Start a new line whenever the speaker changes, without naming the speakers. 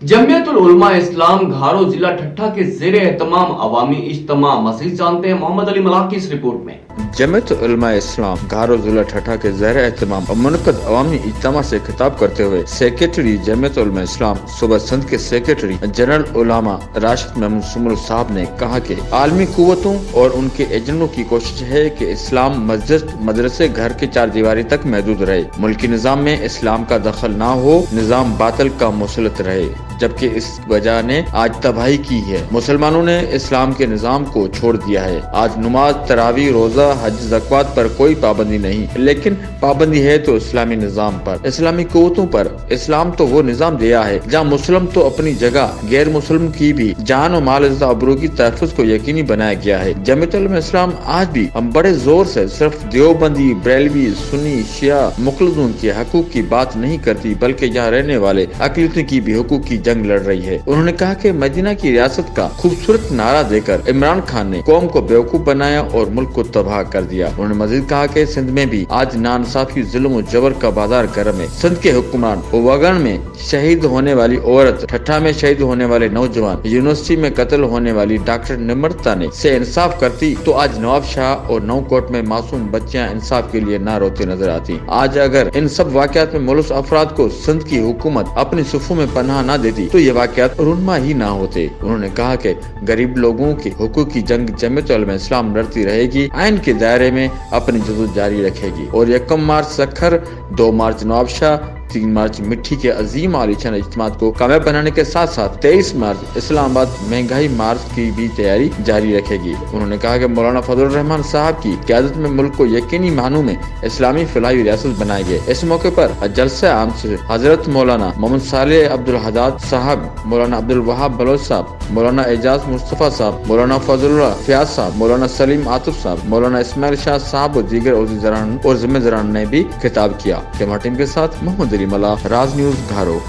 जमीयतुल उलमा इस्लाम घारो जिला ठट्ठा के ज़ेर एहतमाम अवामी इज्तिमा। मज़ीद जानते हैं मोहम्मद अली मलाक की इस रिपोर्ट में।
जमीयतुल उलमा इस्लाम घारो जिला ठट्ठा के ज़ेर एहतमाम और मुनक़द अवामी इज्तिमा से खिताब करते हुए सेक्रेटरी जमीयतुल उलमा इस्लाम सूबा सिंध के सेक्रेटरी जनरल उलामा राशिद महमूद सुमर साहब ने कहा कि आलमी कुव्वतों और उनके एजेंडों की कोशिश है कि इस्लाम मस्जिद मदरसे घर के चार दीवारी तक महदूद रहे, मुल्की निज़ाम में इस्लाम का दखल ना हो, निज़ाम बातिल का मुसलत रहे, जबकि इस वजह ने आज तबाही की है। मुसलमानों ने इस्लाम के निज़ाम को छोड़ दिया है। आज नमाज, तरावी, रोजा, हज, ज़कात पर कोई पाबंदी नहीं, लेकिन पाबंदी है तो इस्लामी निज़ाम पर, इस्लामी कुव्वतों पर। इस्लाम तो वो निज़ाम दिया है जहाँ मुस्लिम तो अपनी जगह, गैर मुस्लिम की भी जान और माल इज़्ज़त आबरू की तहफ़्फ़ुज़ को यकीनी बनाया गया है। जमीयतुल उलमा इस्लाम आज भी हम बड़े जोर से सिर्फ देवबंदी, बरेलवी, सुन्नी, शिया, मुखलिसून के हकूक की बात नहीं करती, बल्कि यहाँ रहने वाले अक़लियतों की भी हकूक की जंग लड़ रही है। उन्होंने कहा कि मदीना की रियासत का खूबसूरत नारा देकर इमरान खान ने कौम को बेवकूफ बनाया और मुल्क को तबाह कर दिया। उन्होंने मजीद कहा कि सिंध में भी आज नाइंसाफी, जुल्म और जबर का बाजार गर्म है। सिंध के हुक्मरान ओवागन में शहीद होने वाली औरत, ठट्ठा में शहीद होने वाले नौजवान, यूनिवर्सिटी में कत्ल होने वाली डॉक्टर निम्रता ने से इंसाफ करती तो आज नवाब शाह और नौकोट में मासूम बच्चियां इंसाफ के लिए ना रोती नजर आती। आज अगर इन सब वाकयात में मुलव्वस अफराद को सिंध की हुकूमत अपनी सुफों में पनाह न देती तो ये वाकयात रुनमा ही ना होते। उन्होंने कहा कि गरीब लोगों के हुकूक की जंग जमीयतुल उलमा इस्लाम लड़ती रहेगी, आइन के दायरे में अपनी जदोजहद जारी रखेगी। और 1 मार्च सखर, 2 मार्च नवाबशाह, 3 मार्च मिट्टी के अजीम आलीशान इज्तिमा को कामयाब बनाने के साथ साथ 23 मार्च इस्लामाबाद महंगाई मार्च की भी तैयारी जारी रखेगी। उन्होंने कहा कि मौलाना फजलुर रहमान साहब की क़यादत में मुल्क को यकीनी मानों में इस्लामी फलाही रियासत बनाएंगे। इस मौके पर जलसा आम से हजरत मौलाना मोहम्मद सालेह अब्दुल हदाद साहब, मौलाना अब्दुल वहाब बलोच साहब, मौलाना एजाज मुस्तफा साहब, मौलाना फजलुल्लाह फयाज साहब, मौलाना सलीम आतिफ साहब, मौलाना इस्माइल शाह साहब और दीगर और जिम्मेदारान ने भी खिताब किया। कैमरा टीम के साथ मोहम्मद अली मलाक, राज न्यूज़ घारो।